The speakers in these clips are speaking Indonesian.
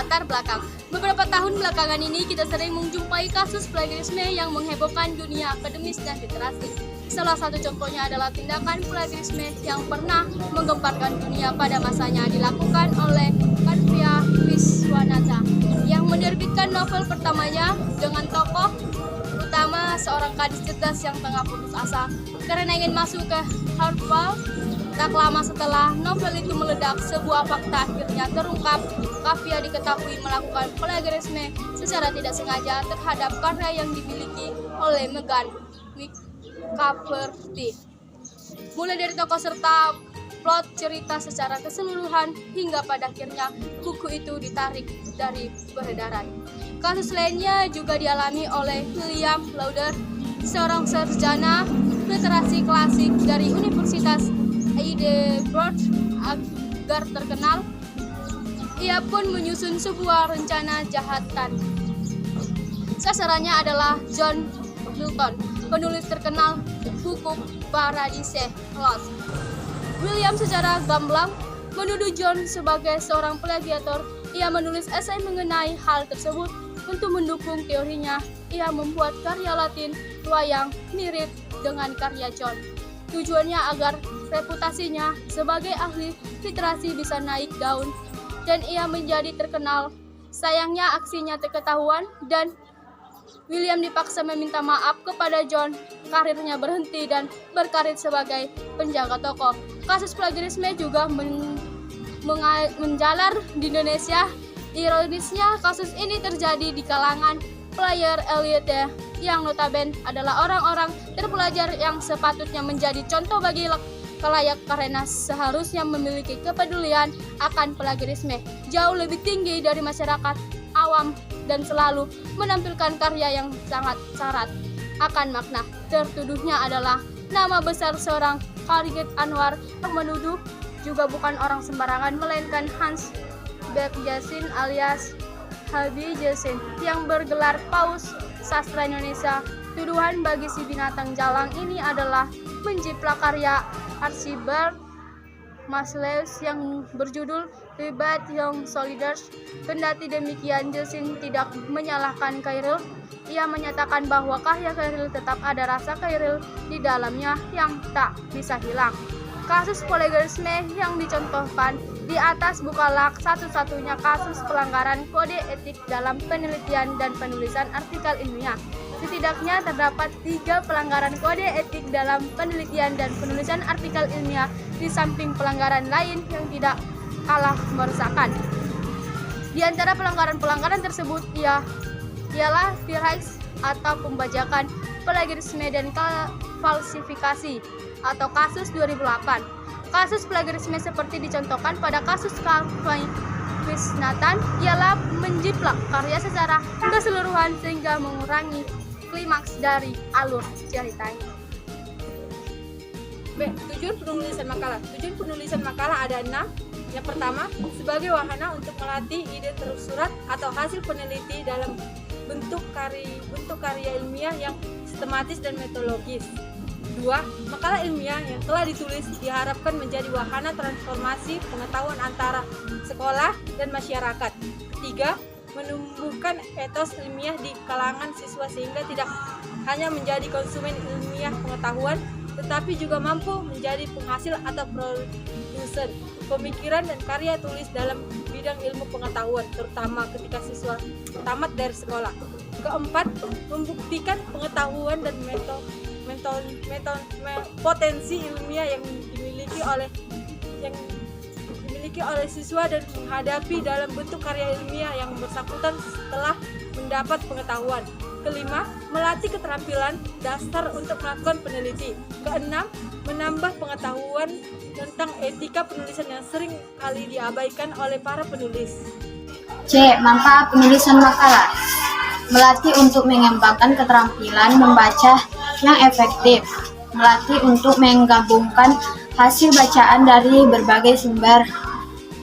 latar belakang. Beberapa tahun belakangan ini kita sering menjumpai kasus plagiarisme yang menghebohkan dunia akademis dan literasi. Salah satu contohnya adalah tindakan plagiarisme yang pernah menggemparkan dunia pada masanya dilakukan oleh Kavya Wiswanatha yang menerbitkan novel pertamanya dengan tokoh utama seorang gadis cerdas yang tengah putus asa karena ingin masuk ke Harvard. Tak lama setelah novel itu meledak, sebuah fakta akhirnya terungkap. Kavya diketahui melakukan plagiarisme secara tidak sengaja terhadap karya yang dimiliki oleh Megan McCafferty. Mulai dari tokoh serta plot cerita secara keseluruhan hingga pada akhirnya buku itu ditarik dari peredaran. Kasus lainnya juga dialami oleh William Lauder, seorang sarjana literasi klasik dari Universitas Edinburgh agar terkenal. Ia pun menyusun sebuah rencana jahatan. Sasarannya adalah John Milton, penulis terkenal buku Paradise Lost. William secara gamblang menuduh John sebagai seorang plagiator. Ia menulis esai mengenai hal tersebut. Untuk mendukung teorinya, ia membuat karya Latin tua yang mirip dengan karya John. Tujuannya agar reputasinya sebagai ahli literasi bisa naik daun dan ia menjadi terkenal. Sayangnya aksinya terketahuan dan William dipaksa meminta maaf kepada John. Karirnya berhenti dan berkarir sebagai penjaga toko. Kasus plagiarisme juga menjalar di Indonesia. Ironisnya, kasus ini terjadi di kalangan player elite yang notabene adalah orang-orang terpelajar yang sepatutnya menjadi contoh bagi kalayak karena seharusnya memiliki kepedulian akan plagiarisme jauh lebih tinggi dari masyarakat awam dan selalu menampilkan karya yang sangat syarat akan makna. Tertuduhnya adalah nama besar seorang Khalid Anwar yang menuduh juga bukan orang sembarangan melainkan Hans Bergjasin alias Habib Jasin yang bergelar Paus Sastra Indonesia. Tuduhan bagi si binatang jalang ini adalah menjiplak karya Archibald Masleus yang berjudul Ribat Young Soldiers. Kendati demikian, Jasin tidak menyalahkan Khairil. Ia menyatakan bahwa karya Khairil tetap ada rasa Khairil di dalamnya yang tak bisa hilang. Kasus plagiarisme yang dicontohkan di atas bukanlah satu-satunya kasus pelanggaran kode etik dalam penelitian dan penulisan artikel ilmiah. Setidaknya terdapat 3 pelanggaran kode etik dalam penelitian dan penulisan artikel ilmiah di samping pelanggaran lain yang tidak kalah meresahkan. Di antara pelanggaran-pelanggaran tersebut ialah virus atau pembajakan, plagiarisme dan falsifikasi atau kasus 2008. Kasus plagiarisme seperti dicontohkan pada kasus Kavya Wiswanatha ialah menjiplak karya secara keseluruhan sehingga mengurangi klimaks dari alur ceritanya. B. Tujuan penulisan makalah. Tujuan penulisan makalah ada 6. Yang pertama, sebagai wahana untuk melatih ide tersurat atau hasil peneliti dalam bentuk karya ilmiah yang sistematis dan metodologis. 2. Makalah ilmiah yang telah ditulis diharapkan menjadi wahana transformasi pengetahuan antara sekolah dan masyarakat. 3. Menumbuhkan etos ilmiah di kalangan siswa sehingga tidak hanya menjadi konsumen ilmiah pengetahuan, tetapi juga mampu menjadi penghasil atau produsen pemikiran dan karya tulis dalam bidang ilmu pengetahuan, terutama ketika siswa tamat dari sekolah. 4. Membuktikan pengetahuan dan potensi ilmiah yang dimiliki oleh siswa dan menghadapi dalam bentuk karya ilmiah yang bersangkutan setelah mendapat pengetahuan. 5. Melatih keterampilan dasar untuk melakukan peneliti. 6. Menambah pengetahuan tentang etika penulisan yang sering kali diabaikan oleh para penulis. C. Manfaat penulisan makalah. Melatih untuk mengembangkan keterampilan membaca yang efektif. Melatih untuk menggabungkan hasil bacaan dari berbagai sumber.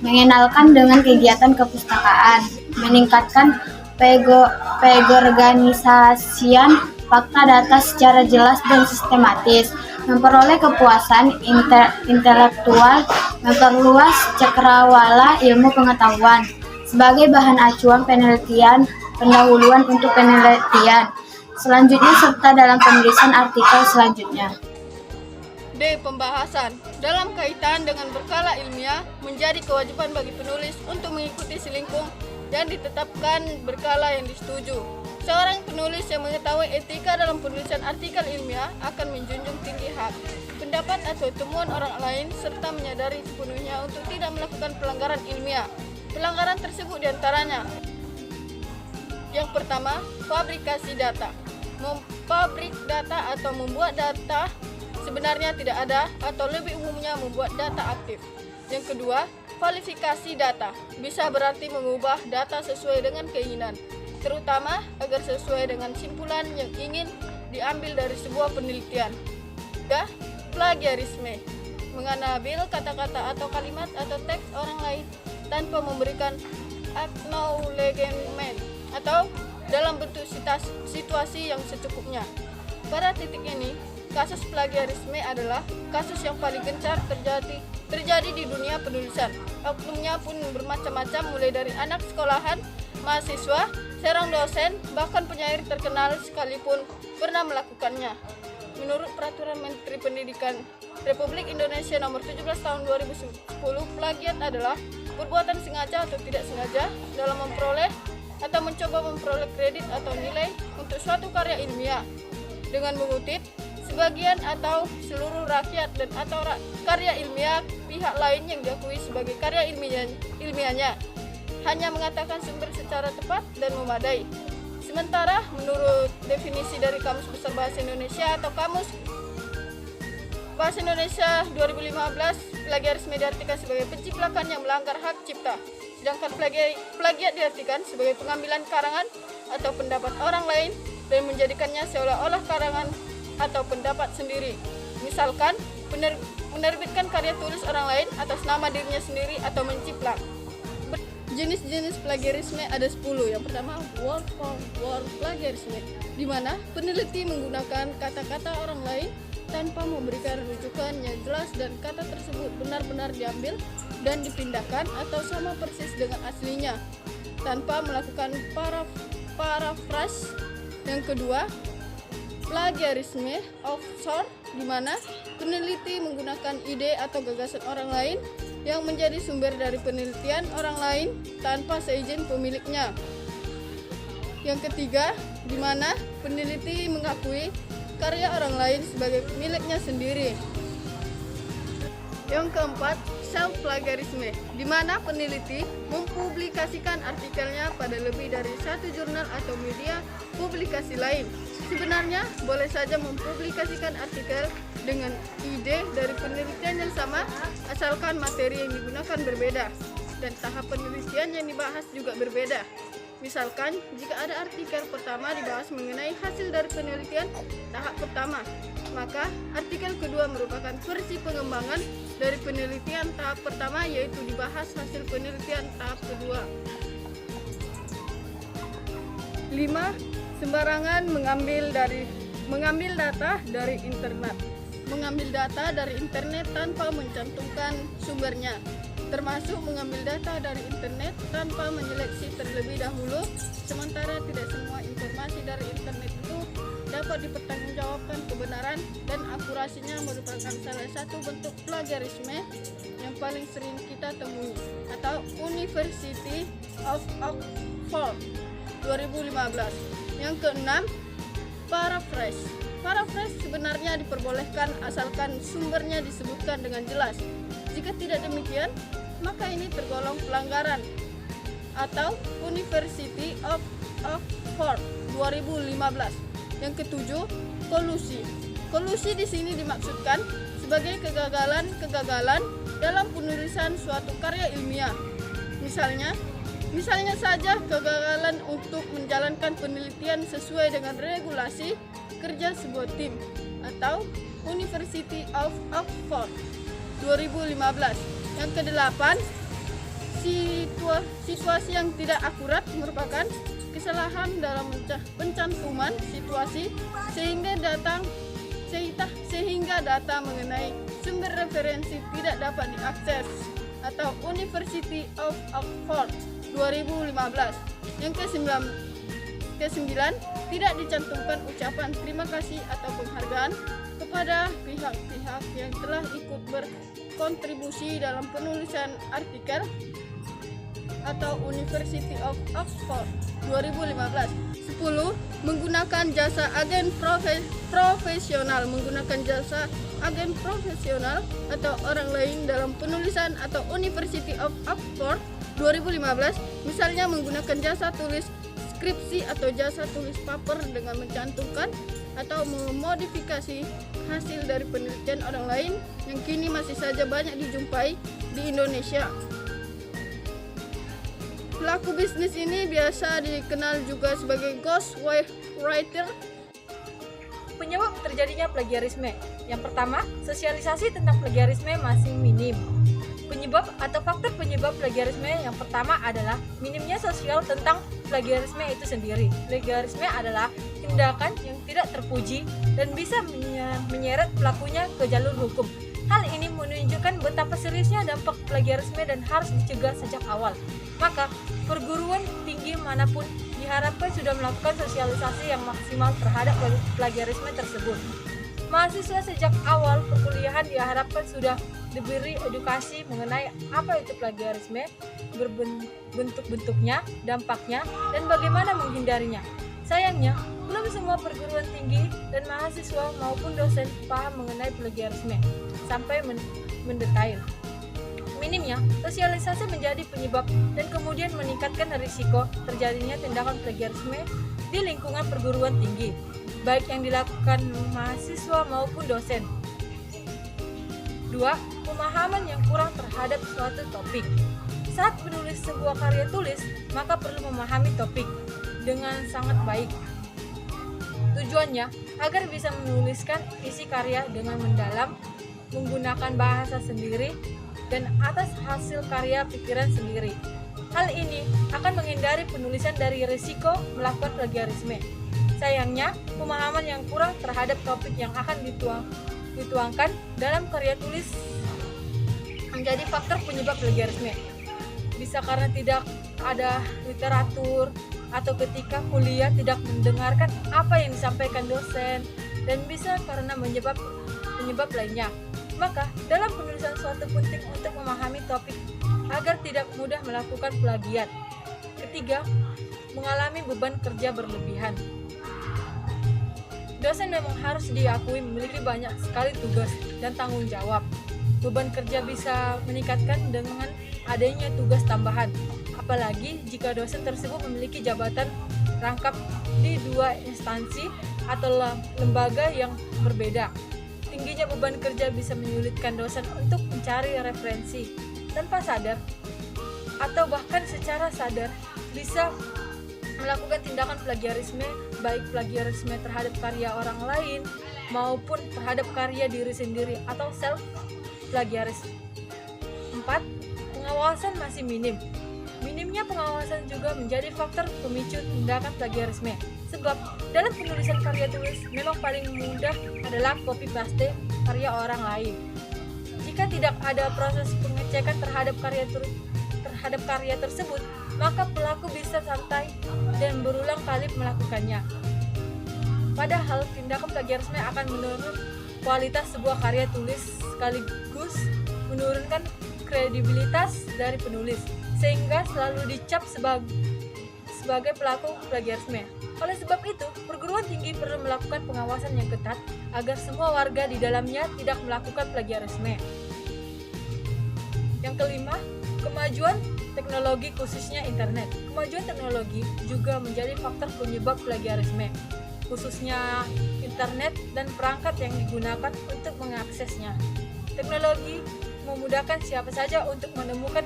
Mengenalkan dengan kegiatan kepustakaan. Meningkatkan pengorganisasian fakta data secara jelas dan sistematis. Memperoleh kepuasan intelektual. Memperluas cakrawala ilmu pengetahuan. sebagai bahan acuan penelitian pendahuluan untuk penelitian selanjutnya serta dalam penulisan artikel selanjutnya. D. Pembahasan. Dalam kaitan dengan berkala ilmiah, menjadi kewajiban bagi penulis untuk mengikuti selingkuh yang ditetapkan berkala yang disetujui. Seorang penulis yang mengetahui etika dalam penulisan artikel ilmiah akan menjunjung tinggi hak, pendapat atau temuan orang lain serta menyadari sepenuhnya untuk tidak melakukan pelanggaran ilmiah. Pelanggaran tersebut diantaranya: yang pertama, fabrikasi data. Mempabrik data atau membuat data sebenarnya tidak ada atau lebih umumnya membuat data aktif. Yang kedua, kualifikasi data. Bisa berarti mengubah data sesuai dengan keinginan, terutama agar sesuai dengan simpulan yang ingin diambil dari sebuah penelitian. Ketiga, plagiarisme. Mengambil kata-kata atau kalimat atau teks orang lain tanpa memberikan acknowledgement atau dalam bentuk situasi yang secukupnya. Pada titik ini, kasus plagiarisme adalah kasus yang paling gencar terjadi di dunia penulisan. Oknumnya pun bermacam-macam, mulai dari anak sekolahan, mahasiswa, seorang dosen, bahkan penyair terkenal sekalipun pernah melakukannya. Menurut Peraturan Menteri Pendidikan Republik Indonesia Nomor 17 Tahun 2010, plagiat adalah perbuatan sengaja atau tidak sengaja dalam memperoleh atau mencoba memperoleh kredit atau nilai untuk suatu karya ilmiah dengan mengutip sebagian atau seluruh rakyat dan atau karya ilmiah pihak lain yang diakui sebagai karya ilmiahnya, hanya mengatakan sumber secara tepat dan memadai. Sementara menurut definisi dari Kamus Besar Bahasa Indonesia atau Kamus Bahasa Indonesia 2015, plagiarisme diartikan sebagai penciplakan yang melanggar hak cipta. Sedangkan plagiat diartikan sebagai pengambilan karangan atau pendapat orang lain dan menjadikannya seolah-olah karangan atau pendapat sendiri. Misalkan, menerbitkan karya tulis orang lain atas nama dirinya sendiri atau menciplak. Jenis-jenis plagiarisme ada 10. Yang pertama, word for word plagiarisme, di mana peneliti menggunakan kata-kata orang lain tanpa memberikan rujukan yang jelas dan kata tersebut benar-benar diambil dan dipindahkan atau sama persis dengan aslinya tanpa melakukan paraphrase. Yang kedua, plagiarisme offshore, di mana peneliti menggunakan ide atau gagasan orang lain yang menjadi sumber dari penelitian orang lain tanpa seizin pemiliknya. Yang ketiga, di mana peneliti mengakui karya orang lain sebagai miliknya sendiri. Yang keempat, self-plagiarisme, di mana peneliti mempublikasikan artikelnya pada lebih dari satu jurnal atau media publikasi lain. Sebenarnya boleh saja mempublikasikan artikel dengan ide dari penelitian yang sama, asalkan materi yang digunakan berbeda dan tahap penelitian yang dibahas juga berbeda. Misalkan, jika ada artikel pertama dibahas mengenai hasil dari penelitian tahap pertama, maka artikel kedua merupakan versi pengembangan dari penelitian tahap pertama, yaitu dibahas hasil penelitian tahap kedua. 5. Sembarangan mengambil data dari internet. Mengambil data dari internet tanpa mencantumkan sumbernya, termasuk mengambil data dari internet tanpa menyeleksi terlebih dahulu, sementara tidak semua informasi dari internet itu dapat dipertanggungjawabkan kebenaran dan akurasinya, merupakan salah satu bentuk plagiarisme yang paling sering kita temui, atau University of Oxford 2015. Yang keenam, paraphrase. Paraphrase sebenarnya diperbolehkan asalkan sumbernya disebutkan dengan jelas. Jika tidak demikian, maka ini tergolong pelanggaran. Atau University of Oxford 2015. Yang ketujuh, kolusi. Kolusi di sini dimaksudkan sebagai kegagalan dalam penulisan suatu karya ilmiah. Misalnya saja kegagalan untuk menjalankan penelitian sesuai dengan regulasi kerja sebuah tim, atau University of Oxford 2015. Yang kedelapan, situasi yang tidak akurat merupakan kesalahan dalam pencantuman situasi sehingga data mengenai sumber referensi tidak dapat diakses. atau University of Oxford 2015. Yang ke-9, tidak dicantumkan ucapan terima kasih atau penghargaan kepada pihak-pihak yang telah ikut berkontribusi dalam penulisan artikel atau University of Oxford 2015. 10. Menggunakan jasa agen profesional. Menggunakan jasa agen profesional atau orang lain dalam penulisan atau University of Oxford 2015, misalnya menggunakan jasa tulis skripsi atau jasa tulis paper dengan mencantumkan atau memodifikasi hasil dari penelitian orang lain yang kini masih saja banyak dijumpai di Indonesia. Pelaku bisnis ini biasa dikenal juga sebagai ghostwriter. Penyebab terjadinya plagiarisme. Yang pertama, sosialisasi tentang plagiarisme masih minim. Penyebab atau faktor penyebab plagiarisme yang pertama adalah minimnya sosial tentang plagiarisme itu sendiri. Plagiarisme adalah tindakan yang tidak terpuji dan bisa menyeret pelakunya ke jalur hukum. Hal ini menunjukkan betapa seriusnya dampak plagiarisme dan harus dicegah sejak awal. Maka, perguruan tinggi manapun diharapkan sudah melakukan sosialisasi yang maksimal terhadap plagiarisme tersebut. Mahasiswa sejak awal perkuliahan diharapkan sudah diberi edukasi mengenai apa itu plagiarisme, bentuk-bentuknya, dampaknya, dan bagaimana menghindarinya. Sayangnya, belum semua perguruan tinggi dan mahasiswa maupun dosen paham mengenai plagiarisme sampai mendetail. Minimnya, sosialisasi menjadi penyebab dan kemudian meningkatkan risiko terjadinya tindakan plagiarisme di lingkungan perguruan tinggi, baik yang dilakukan mahasiswa maupun dosen. 2. Pemahaman yang kurang terhadap suatu topik. Saat menulis sebuah karya tulis, maka perlu memahami topik dengan sangat baik. Tujuannya agar bisa menuliskan isi karya dengan mendalam, menggunakan bahasa sendiri, dan atas hasil karya pikiran sendiri. Hal ini akan menghindari penulisan dari risiko melakukan plagiarisme. Sayangnya, pemahaman yang kurang terhadap topik yang akan dituangkan dalam karya tulis menjadi faktor penyebab plagiarisme. Bisa karena tidak ada literatur, atau ketika kuliah tidak mendengarkan apa yang disampaikan dosen, dan bisa karena penyebab lainnya. Maka, dalam penulisan suatu penting untuk memahami topik agar tidak mudah melakukan plagiat. Ketiga, mengalami beban kerja berlebihan. Dosen memang harus diakui memiliki banyak sekali tugas dan tanggung jawab. Beban kerja bisa meningkatkan dengan adanya tugas tambahan, apalagi jika dosen tersebut memiliki jabatan rangkap di dua instansi atau lembaga yang berbeda. Tingginya beban kerja bisa menyulitkan dosen untuk mencari referensi tanpa sadar atau bahkan secara sadar bisa melakukan tindakan plagiarisme, baik plagiarisme terhadap karya orang lain maupun terhadap karya diri sendiri atau self plagiarisme. 4. Pengawasan masih minim. Minimnya pengawasan juga menjadi faktor pemicu tindakan plagiarisme. Sebab dalam penulisan karya tulis memang paling mudah adalah copy paste karya orang lain. Jika tidak ada proses pengecekan terhadap karya tersebut, maka pelaku bisa santai dan berulang kali melakukannya. Padahal tindakan plagiarisme akan menurunkan kualitas sebuah karya tulis sekaligus menurunkan kredibilitas dari penulis, sehingga selalu dicap sebagai pelaku plagiarisme. Oleh sebab itu, perguruan tinggi perlu melakukan pengawasan yang ketat agar semua warga di dalamnya tidak melakukan plagiarisme. Yang kelima, kemajuan teknologi khususnya internet. Kemajuan teknologi juga menjadi faktor penyebab plagiarisme, khususnya internet dan perangkat yang digunakan untuk mengaksesnya. Teknologi memudahkan siapa saja untuk menemukan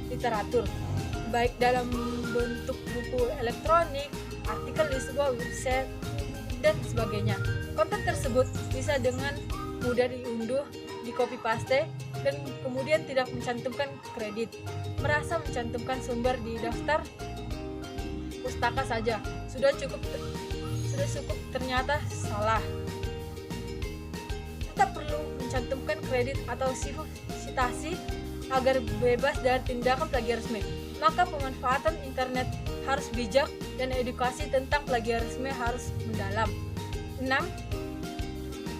literatur, baik dalam bentuk buku elektronik, artikel di sebuah website, dan sebagainya. Konten tersebut bisa dengan mudah diunduh, di copy paste, dan kemudian tidak mencantumkan kredit, merasa mencantumkan sumber di daftar pustaka saja sudah cukup ternyata salah. Tetap perlu mencantumkan kredit atau sitasi agar bebas dari tindakan plagiarisme, maka pemanfaatan internet harus bijak dan edukasi tentang plagiarisme harus mendalam. 6.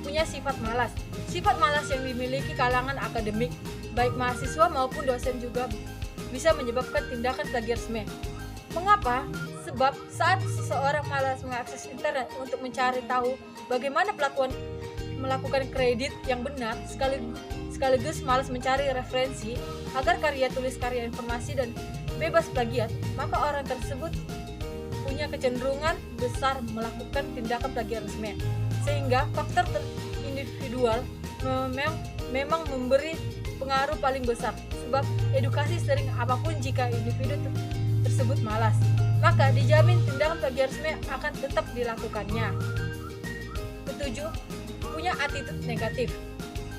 Punya sifat malas. Sifat malas yang dimiliki kalangan akademik, baik mahasiswa maupun dosen juga bisa menyebabkan tindakan plagiarisme. Mengapa? Sebab saat seseorang malas mengakses internet untuk mencari tahu bagaimana melakukan kredit yang benar, sekaligus malas mencari referensi agar karya tulis karya informasi dan bebas plagiat, maka orang tersebut punya kecenderungan besar melakukan tindakan plagiarisme. Sehingga faktor individual memang memberi pengaruh paling besar, sebab edukasi sering apapun jika individu tersebut malas, maka dijamin tindakan plagiarisme akan tetap dilakukannya. 7. Punya attitude negatif.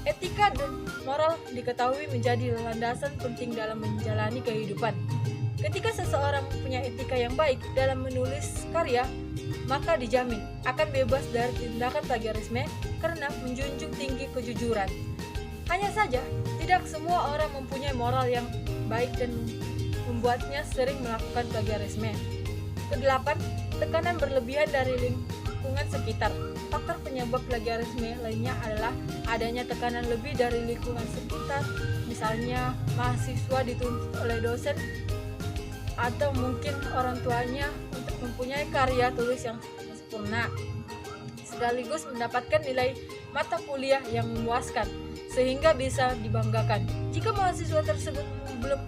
Etika dan moral diketahui menjadi landasan penting dalam menjalani kehidupan. Ketika seseorang punya etika yang baik dalam menulis karya, maka dijamin akan bebas dari tindakan plagiarisme karena menjunjung tinggi kejujuran. Hanya saja, tidak semua orang mempunyai moral yang baik dan membuatnya sering melakukan plagiarisme. 8. Tekanan berlebihan dari lingkungan sekitar. Faktor penyebab plagiarisme lainnya adalah adanya tekanan lebih dari lingkungan sekitar, misalnya mahasiswa dituntut oleh dosen atau mungkin orang tuanya untuk mempunyai karya tulis yang sempurna, sekaligus mendapatkan nilai mata kuliah yang memuaskan sehingga bisa dibanggakan. Jika mahasiswa tersebut belum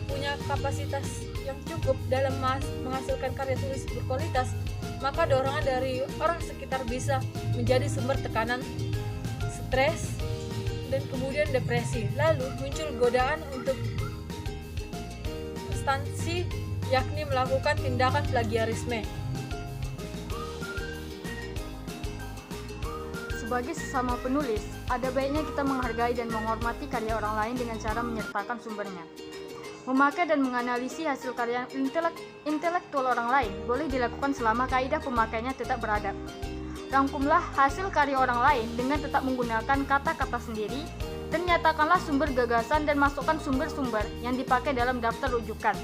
punya kapasitas yang cukup dalam menghasilkan karya tulis berkualitas, maka dorongan dari orang sekitar bisa menjadi sumber tekanan, stres, dan kemudian depresi. Lalu muncul godaan untuk instansi, yakni melakukan tindakan plagiarisme. Sebagai sesama penulis, ada baiknya kita menghargai dan menghormati karya orang lain dengan cara menyertakan sumbernya. Memakai dan menganalisis hasil karya intelektual orang lain boleh dilakukan selama kaidah pemakaiannya tetap beradab. Rangkumlah hasil karya orang lain dengan tetap menggunakan kata-kata sendiri, dan nyatakanlah sumber gagasan dan masukkan sumber-sumber yang dipakai dalam daftar rujukan.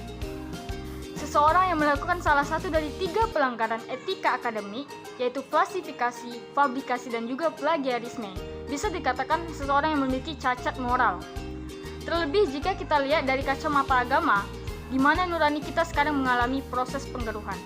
Seseorang yang melakukan salah satu dari 3 pelanggaran etika akademik, yaitu falsifikasi, fabrikasi, dan juga plagiarisme, bisa dikatakan seseorang yang memiliki cacat moral. Terlebih jika kita lihat dari kacamata agama, di mana nurani kita sekarang mengalami proses penggeruhan.